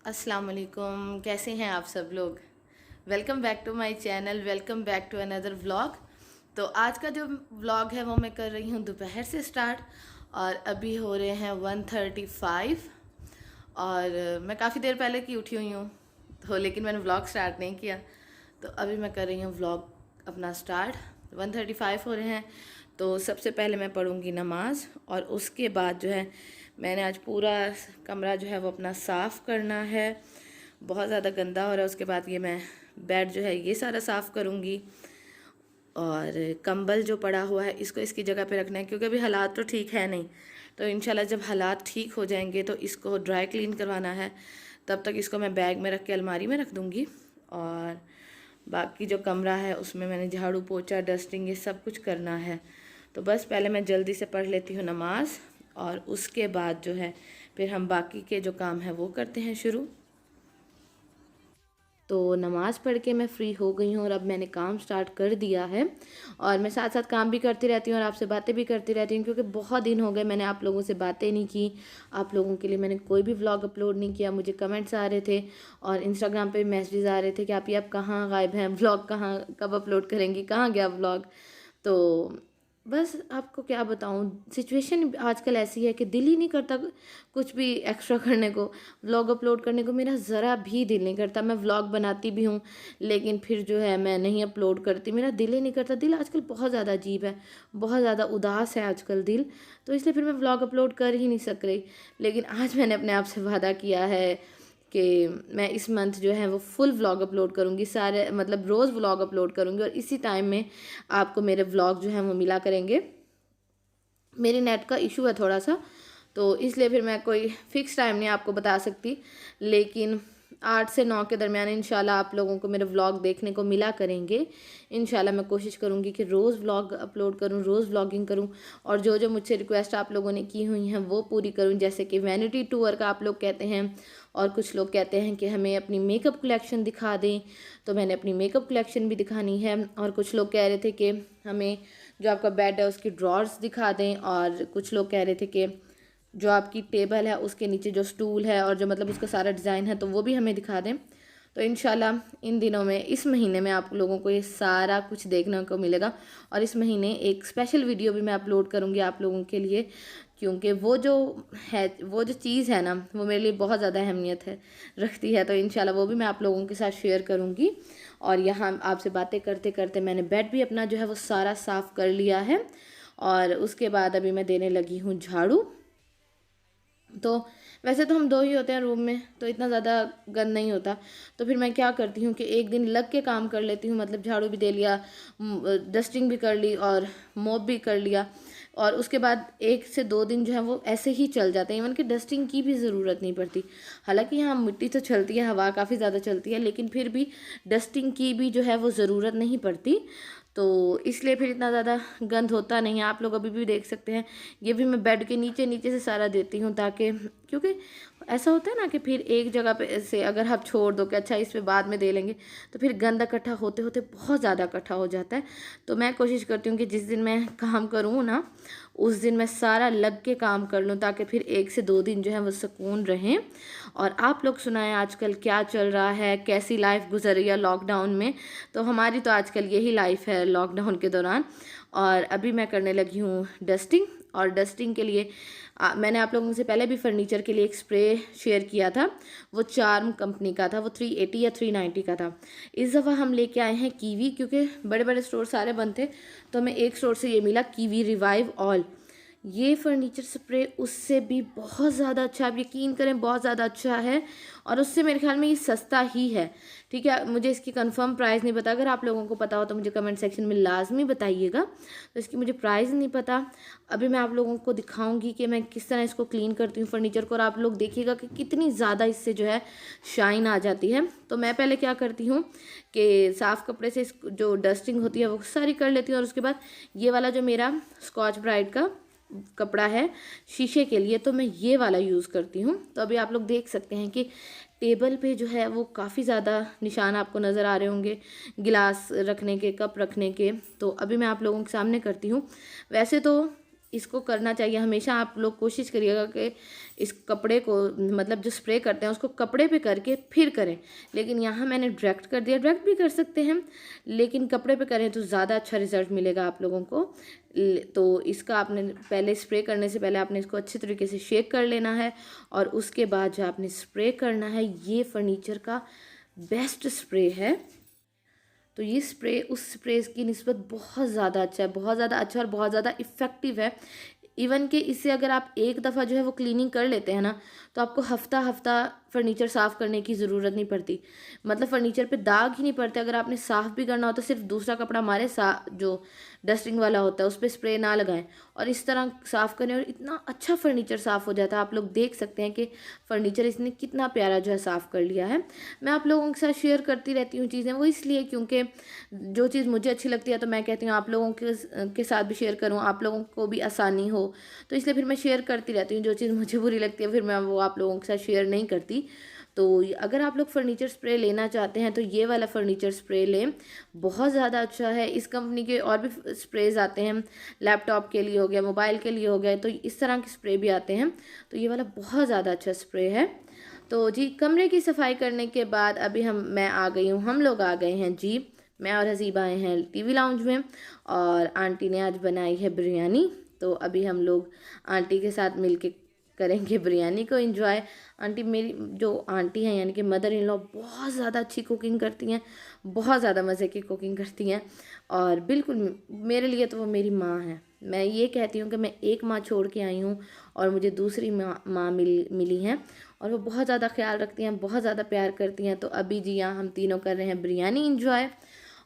अस्सलाम वालेकुम, कैसे हैं आप सब लोग। Welcome back to my channel, welcome back to another vlog. तो आज का जो व्लॉग है वो मैं कर रही हूँ दोपहर से स्टार्ट और अभी हो रहे हैं 1:35 और मैं काफ़ी देर पहले की उठी हुई हूँ तो लेकिन मैंने व्लॉग स्टार्ट नहीं किया। तो अभी मैं कर रही हूँ व्लॉग अपना स्टार्ट। 1:35 हो रहे हैं तो सबसे पहले मैं पढ़ूँगी नमाज और उसके बाद जो है मैंने आज पूरा कमरा जो है वो अपना साफ़ करना है। बहुत ज़्यादा गंदा हो रहा है। उसके बाद ये मैं बेड जो है ये सारा साफ़ करूँगी और कंबल जो पड़ा हुआ है इसको इसकी जगह पे रखना है क्योंकि अभी हालात तो ठीक है नहीं। तो इंशाल्लाह जब हालात ठीक हो जाएंगे तो इसको ड्राई क्लीन करवाना है। तब तक इसको मैं बैग में रख के अलमारी में रख दूँगी और बाकी जो कमरा है उसमें मैंने झाड़ू पोछा डस्टिंग ये सब कुछ करना है। तो बस पहले मैं जल्दी से पढ़ लेती हूँ नमाज और उसके बाद जो है फिर हम बाकी के जो काम है वो करते हैं शुरू। तो नमाज़ पढ़ के मैं फ़्री हो गई हूँ और अब मैंने काम स्टार्ट कर दिया है और मैं साथ साथ काम भी करती रहती हूँ और आपसे बातें भी करती रहती हूँ क्योंकि बहुत दिन हो गए मैंने आप लोगों से बातें नहीं की। आप लोगों के लिए मैंने कोई भी व्लॉग अपलोड नहीं किया। मुझे कमेंट्स आ रहे थे और इंस्टाग्राम पे मैसेजेस आ रहे थे कि आप ये अब कहाँ गायब हैं, व्लॉग कहाँ कब अपलोड करेंगी, कहाँ गया व्लॉग। तो बस आपको क्या बताऊँ, सिचुएशन आजकल ऐसी है कि दिल ही नहीं करता कुछ भी एक्स्ट्रा करने को, व्लॉग अपलोड करने को मेरा ज़रा भी दिल नहीं करता। मैं व्लॉग बनाती भी हूँ लेकिन फिर जो है मैं नहीं अपलोड करती, मेरा दिल ही नहीं करता। दिल आजकल बहुत ज़्यादा अजीब है, बहुत ज़्यादा उदास है आजकल दिल, तो इसलिए फिर मैं व्लॉग अपलोड कर ही नहीं सक रही। लेकिन आज मैंने अपने आप से वादा किया है कि मैं इस मंथ जो है वो फुल व्लॉग अपलोड करूँगी, सारे मतलब रोज़ व्लॉग अपलोड करूँगी और इसी टाइम में आपको मेरे व्लॉग जो हैं वो मिला करेंगे। मेरे नेट का इशू है थोड़ा सा तो इसलिए फिर मैं कोई फ़िक्स टाइम नहीं आपको बता सकती, लेकिन 8 से 9 के दरमियान इंशाल्लाह आप लोगों को मेरे व्लॉग देखने को मिला करेंगे। इंशाल्लाह मैं कोशिश करूँगी कि रोज़ व्लॉग अपलोड करूँ, रोज़ व्लॉगिंग करूँ और जो जो मुझसे रिक्वेस्ट आप लोगों ने की हुई हैं वो पूरी करूँ। जैसे कि वैनिटी टूर का आप लोग कहते हैं और कुछ लोग कहते हैं कि हमें अपनी मेकअप कलेक्शन दिखा दें, तो मैंने अपनी मेकअप कलेक्शन भी दिखानी है। और कुछ लोग कह रहे थे कि हमें जो आपका बेड है उसकी ड्रॉर्स दिखा दें और कुछ लोग कह रहे थे कि जो आपकी टेबल है उसके नीचे जो स्टूल है और जो मतलब उसका सारा डिज़ाइन है तो वो भी हमें दिखा दें। तो इंशाल्लाह इन दिनों में इस महीने में आप लोगों को ये सारा कुछ देखने को मिलेगा और इस महीने एक स्पेशल वीडियो भी मैं अपलोड करूँगी आप लोगों के लिए क्योंकि वो जो है वो जो चीज़ है ना वो मेरे लिए बहुत ज़्यादा अहमियत है रखती है। तो इंशाल्लाह वो भी मैं आप लोगों के साथ शेयर करूँगी। और यहाँ आपसे बातें करते करते मैंने बेड भी अपना जो है वो सारा साफ़ कर लिया है और उसके बाद अभी मैं देने लगी हूँ झाड़ू। तो वैसे तो हम दो ही होते हैं रूम में तो इतना ज़्यादा गंद नहीं होता। तो फिर मैं क्या करती हूँ कि एक दिन लग के काम कर लेती हूँ, मतलब झाड़ू भी दे लिया, डस्टिंग भी कर ली और मॉप भी कर लिया और उसके बाद 1 से 2 दिन जो है वो ऐसे ही चल जाते हैं। इवन कि डस्टिंग की भी ज़रूरत नहीं पड़ती। हालांकि यहाँ मिट्टी तो चलती है, हवा काफ़ी ज़्यादा चलती है, लेकिन फिर भी डस्टिंग की भी जो है वो ज़रूरत नहीं पड़ती। तो इसलिए फिर इतना ज़्यादा गंद होता नहीं है। आप लोग अभी भी देख सकते हैं ये भी मैं बेड के नीचे नीचे से सारा देती हूँ ताकि, क्योंकि ऐसा होता है ना कि फिर एक जगह पे से अगर आप छोड़ दो कि अच्छा इस पे बाद में दे लेंगे तो फिर गंद इकट्ठा होते होते बहुत ज़्यादा इकट्ठा हो जाता है। तो मैं कोशिश करती हूँ कि जिस दिन मैं काम करूँ ना उस दिन मैं सारा लग के काम कर लूँ ताकि फिर 1 से 2 दिन जो है वो सुकून रहें। और आप लोग सुनाएं आजकल क्या चल रहा है, कैसी लाइफ गुजर रही है लॉकडाउन में। तो हमारी तो आजकल यही लाइफ है लॉकडाउन के दौरान। और अभी मैं करने लगी हूँ डस्टिंग और डस्टिंग के लिए मैंने आप लोगों से पहले भी फर्नीचर के लिए एक स्प्रे शेयर किया था, वो चार्म कंपनी का था, वो 380 या 390 का था। इस दफ़ा हम लेके आए हैं कीवी, क्योंकि बड़े बड़े स्टोर सारे बंद थे तो हमें एक स्टोर से ये मिला कीवी रिवाइव ऑल। ये फर्नीचर स्प्रे उससे भी बहुत ज़्यादा अच्छा, आप यकीन करें बहुत ज़्यादा अच्छा है और उससे मेरे ख्याल में ये सस्ता ही है। ठीक है, मुझे इसकी कंफर्म प्राइस नहीं पता, अगर आप लोगों को पता हो तो मुझे कमेंट सेक्शन में लाजमी बताइएगा। तो इसकी मुझे प्राइस नहीं पता। अभी मैं आप लोगों को दिखाऊंगी कि मैं किस तरह इसको क्लीन करती हूँ फर्नीचर को और आप लोग देखिएगा कि कितनी ज़्यादा इससे जो है शाइन आ जाती है। तो मैं पहले क्या करती हूँ कि साफ़ कपड़े से जो डस्टिंग होती है वो सारी कर लेती हूँ और उसके बाद ये वाला जो मेरा स्कॉच ब्राइट का कपड़ा है शीशे के लिए तो मैं ये वाला यूज़ करती हूँ। तो अभी आप लोग देख सकते हैं कि टेबल पे जो है वो काफ़ी ज़्यादा निशान आपको नज़र आ रहे होंगे गिलास रखने के, कप रखने के। तो अभी मैं आप लोगों के सामने करती हूँ। वैसे तो इसको करना चाहिए। हमेशा आप लोग कोशिश करिएगा कि इस कपड़े को, मतलब जो स्प्रे करते हैं उसको कपड़े पे करके फिर करें। लेकिन यहाँ मैंने डायरेक्ट कर दिया, डायरेक्ट भी कर सकते हैं, लेकिन कपड़े पे करें तो ज़्यादा अच्छा रिजल्ट मिलेगा आप लोगों को। तो इसका आपने पहले स्प्रे करने से पहले आपने इसको अच्छे तरीके से शेक कर लेना है, और उसके बाद जो आपने स्प्रे करना है, ये फर्नीचर का बेस्ट स्प्रे है। तो ये स्प्रे उस स्प्रे की निस्बत बहुत ज़्यादा अच्छा है, बहुत ज़्यादा अच्छा और बहुत ज़्यादा इफ़ेक्टिव है। इवन कि इससे अगर आप एक दफ़ा जो है वो क्लीनिंग कर लेते हैं ना, तो आपको हफ्ता हफ्ता फर्नीचर साफ़ करने की ज़रूरत नहीं पड़ती। मतलब फर्नीचर पे दाग ही नहीं पड़ते। अगर आपने साफ़ भी करना हो तो सिर्फ दूसरा कपड़ा हमारे जो डस्टिंग वाला होता है उस पर स्प्रे ना लगाएं, और इस तरह साफ़ करें, और इतना अच्छा फर्नीचर साफ़ हो जाता है। आप लोग देख सकते हैं कि फर्नीचर इसने कितना प्यारा जो है साफ़ कर लिया है। मैं आप लोगों के साथ शेयर करती रहती हूँ चीज़ें, वो इसलिए क्योंकि जो चीज़ मुझे अच्छी लगती है तो मैं कहती हूँ आप लोगों के साथ भी शेयर करूँ, आप लोगों को भी आसानी हो, तो इसलिए फिर मैं शेयर करती रहती हूँ। जो चीज़ मुझे बुरी लगती है फिर मैं वो आप लोगों के साथ शेयर नहीं करती। तो अगर आप लोग फर्नीचर स्प्रे लेना चाहते हैं तो ये वाला फर्नीचर स्प्रे लें, बहुत ज़्यादा अच्छा है। इस कंपनी के और भी स्प्रेज आते हैं, लैपटॉप के लिए हो गया, मोबाइल के लिए हो गया, तो इस तरह के स्प्रे भी आते हैं। तो ये वाला बहुत ज़्यादा अच्छा स्प्रे है। तो जी, कमरे की सफाई करने के बाद अभी मैं आ गई हूँ, हम लोग आ गए हैं जी। मैं और हसीब आए हैं टीवी लाउंज में, और आंटी ने आज बनाई है बिरयानी। तो अभी हम लोग आंटी के साथ मिलके करेंगे बिरयानी को एंजॉय। आंटी, मेरी जो आंटी हैं यानी कि मदर इन लॉ, बहुत ज़्यादा अच्छी कुकिंग करती हैं, बहुत ज़्यादा मज़े की कुकिंग करती हैं, और बिल्कुल मेरे लिए तो वो मेरी माँ है। मैं ये कहती हूँ कि मैं एक माँ छोड़ के आई हूँ और मुझे दूसरी माँ मिली हैं, और वो बहुत ज़्यादा ख्याल रखती हैं, बहुत ज़्यादा प्यार करती हैं। तो अभी जी यहाँ हम तीनों कर रहे हैं बिरयानी इंजॉय,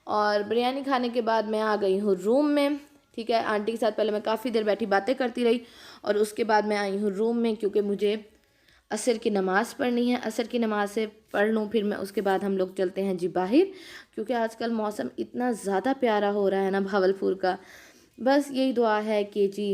और बिरयानी खाने के बाद मैं आ गई हूँ रूम में। ठीक है, आंटी के साथ पहले मैं काफ़ी देर बैठी बातें करती रही, और उसके बाद मैं आई हूँ रूम में, क्योंकि मुझे असर की नमाज़ पढ़नी है। असर की नमाज़ से पढ़ लूँ, फिर मैं उसके बाद हम लोग चलते हैं जी बाहर, क्योंकि आजकल मौसम इतना ज़्यादा प्यारा हो रहा है ना भावलपुर का। बस यही दुआ है कि जी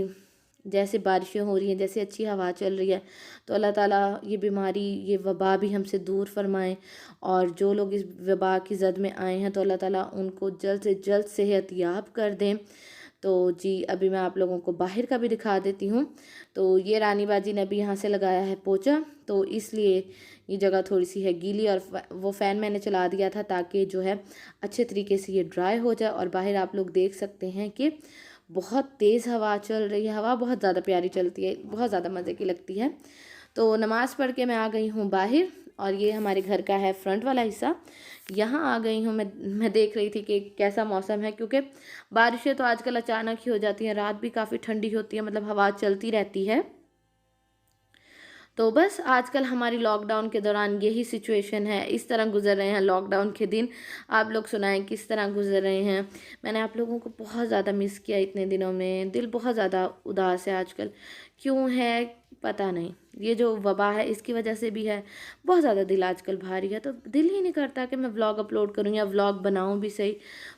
जैसे बारिशें हो रही हैं, जैसे अच्छी हवा चल रही है, तो अल्लाह ताला ये बीमारी, ये वबा भी हमसे दूर फरमाएं, और जो लोग इस वबा की ज़द में आए हैं तो अल्लाह ताला उनको जल्द से जल्द सेहत याब कर दें। तो जी अभी मैं आप लोगों को बाहर का भी दिखा देती हूँ। तो ये रानी बाजी ने भी यहाँ से लगाया है पोछा, तो इसलिए ये जगह थोड़ी सी है गीली, और वो फ़ैन मैंने चला दिया था ताकि जो है अच्छे तरीके से ये ड्राई हो जाए। और बाहर आप लोग देख सकते हैं कि बहुत तेज़ हवा चल रही है, हवा बहुत ज़्यादा प्यारी चलती है, बहुत ज़्यादा मज़े की लगती है। तो नमाज़ पढ़ के मैं आ गई हूँ बाहर, और ये हमारे घर का है फ्रंट वाला हिस्सा। यहाँ आ गई हूँ मैं देख रही थी कि कैसा मौसम है, क्योंकि बारिशें तो आजकल अचानक ही हो जाती हैं, रात भी काफ़ी ठंडी होती है, मतलब हवा चलती रहती है। तो बस आजकल हमारी लॉकडाउन के दौरान यही सिचुएशन है, इस तरह गुजर रहे हैं लॉकडाउन के दिन। आप लोग सुनाएं किस तरह गुजर रहे हैं। मैंने आप लोगों को बहुत ज़्यादा मिस किया इतने दिनों में, दिल बहुत ज़्यादा उदास है आजकल, क्यों है पता नहीं। ये जो वबा है इसकी वजह से भी है, बहुत ज़्यादा दिल आजकल भारी है, तो दिल ही नहीं करता कि मैं व्लॉग अपलोड करूँ या व्लॉग बनाऊँ भी सही।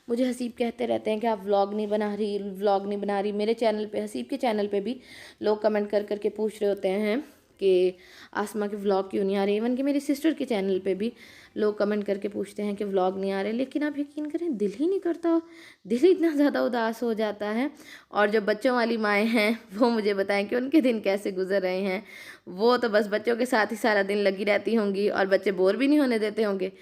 मुझे हसीब कहते रहते हैं कि आप व्लॉग नहीं बना रही, व्लॉग नहीं बना रही। मेरे चैनल पे, हसीब के चैनल पे भी लोग कमेंट कर करके पूछ रहे होते हैं कि आसमा के व्लॉग क्यों नहीं आ रहे। इवन कि मेरी सिस्टर के चैनल पे भी लोग कमेंट करके पूछते हैं कि व्लॉग नहीं आ रहे, लेकिन आप यकीन करें दिल ही नहीं करता, दिल ही इतना ज़्यादा उदास हो जाता है। और जो बच्चों वाली माएँ हैं वो मुझे बताएं कि उनके दिन कैसे गुजर रहे हैं। वो तो बस बच्चों के साथ ही सारा दिन लगी रहती होंगी, और बच्चे बोर भी नहीं होने देते होंगे,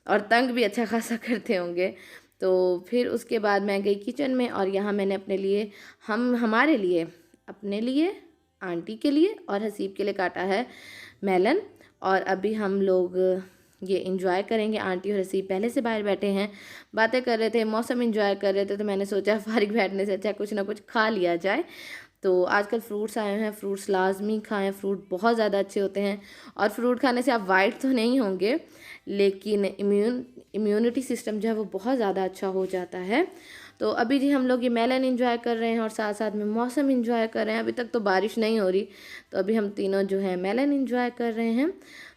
और तंग भी अच्छा खासा करते होंगे। तो फिर उसके बाद मैं गई किचन में, और यहाँ मैंने अपने लिए, हमारे लिए, अपने लिए, आंटी के लिए और हसीब के लिए काटा है मेलन। और अभी हम लोग ये इंजॉय करेंगे। आंटी और हसीब पहले से बाहर बैठे हैं, बातें कर रहे थे, मौसम इंजॉय कर रहे थे, तो मैंने सोचा फारिग बैठने से अच्छा कुछ ना कुछ खा लिया जाए। तो आजकल फ्रूट्स आए हैं, फ्रूट्स लाजमी खाएं, फ्रूट बहुत ज़्यादा अच्छे होते हैं, और फ्रूट खाने से आप वाइट तो नहीं होंगे, लेकिन इम्यूनिटी सिस्टम जो है वो बहुत ज़्यादा अच्छा हो जाता है। तो अभी जी हम लोग ये मेलन एंजॉय कर रहे हैं, और साथ साथ में मौसम एंजॉय कर रहे हैं। अभी तक तो बारिश नहीं हो रही, तो अभी हम तीनों जो है मेलन एंजॉय कर रहे हैं।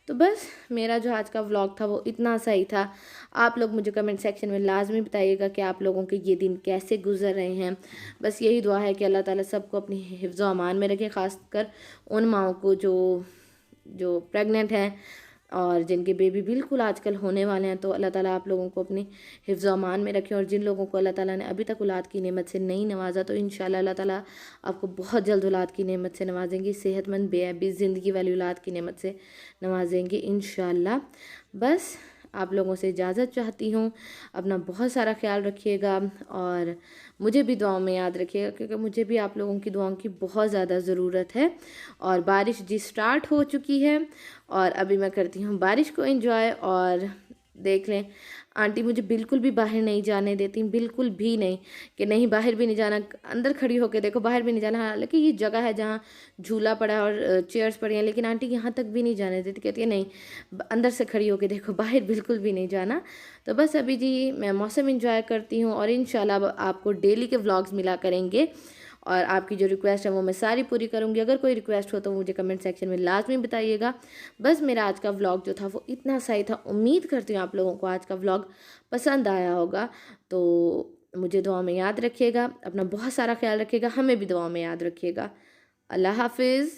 तो बस मेरा जो आज का व्लॉग था वो इतना सही था। आप लोग मुझे कमेंट सेक्शन में लाजमी बताइएगा कि आप लोगों के ये दिन कैसे गुजर रहे हैं। बस यही दुआ है कि अल्लाह ताला सबको अपनी हिफ्ज़ व अमान में रखे, ख़ासकर उन माओं को जो प्रेग्नेंट हैं, और जिनके बेबी बिल्कुल आजकल होने वाले हैं, तो अल्लाह ताला आप लोगों को अपनी हिफ्ज़ व अमान में रखें। और जिन लोगों को अल्लाह ताला ने अभी तक औलाद की नेमत से नहीं नवाजा, तो इंशाल्लाह अल्लाह ताला आपको बहुत जल्द औलाद की नेमत से नवाजेंगे, सेहतमंद बेअबी ज़िंदगी वाली औलाद की नेमत से नवाजेंगे इंशाल्लाह। बस आप लोगों से इजाज़त चाहती हूँ। अपना बहुत सारा ख्याल रखिएगा और मुझे भी दुआओं में याद रखिएगा, क्योंकि मुझे भी आप लोगों की दुआओं की बहुत ज़्यादा ज़रूरत है। और बारिश जी स्टार्ट हो चुकी है और अभी मैं करती हूँ बारिश को एंजॉय। और देख लें, आंटी मुझे बिल्कुल भी बाहर नहीं जाने देती, बिल्कुल भी नहीं, कि नहीं बाहर भी नहीं जाना, अंदर खड़ी होकर देखो, बाहर भी नहीं जाना। हालांकि ये जगह है जहाँ झूला पड़ा है और चेयर्स पड़ी हैं, लेकिन आंटी यहाँ तक भी नहीं जाने देती, कहती है नहीं अंदर से खड़ी होकर देखो, बाहर बिल्कुल भी नहीं जाना। तो बस अभी जी मैं मौसम इंजॉय करती हूँ और इंशाल्लाह आपको डेली के व्लॉग्स मिला करेंगे। और आपकी जो रिक्वेस्ट है वो मैं सारी पूरी करूँगी। अगर कोई रिक्वेस्ट हो तो मुझे कमेंट सेक्शन में लाजमी बताइएगा। बस मेरा आज का व्लॉग जो था वो इतना सही था। उम्मीद करती हूँ आप लोगों को आज का व्लॉग पसंद आया होगा। तो मुझे दुआ में याद रखिएगा, अपना बहुत सारा ख्याल रखिएगा, हमें भी दुआ में याद रखिएगा। अल्लाह हाफिज़।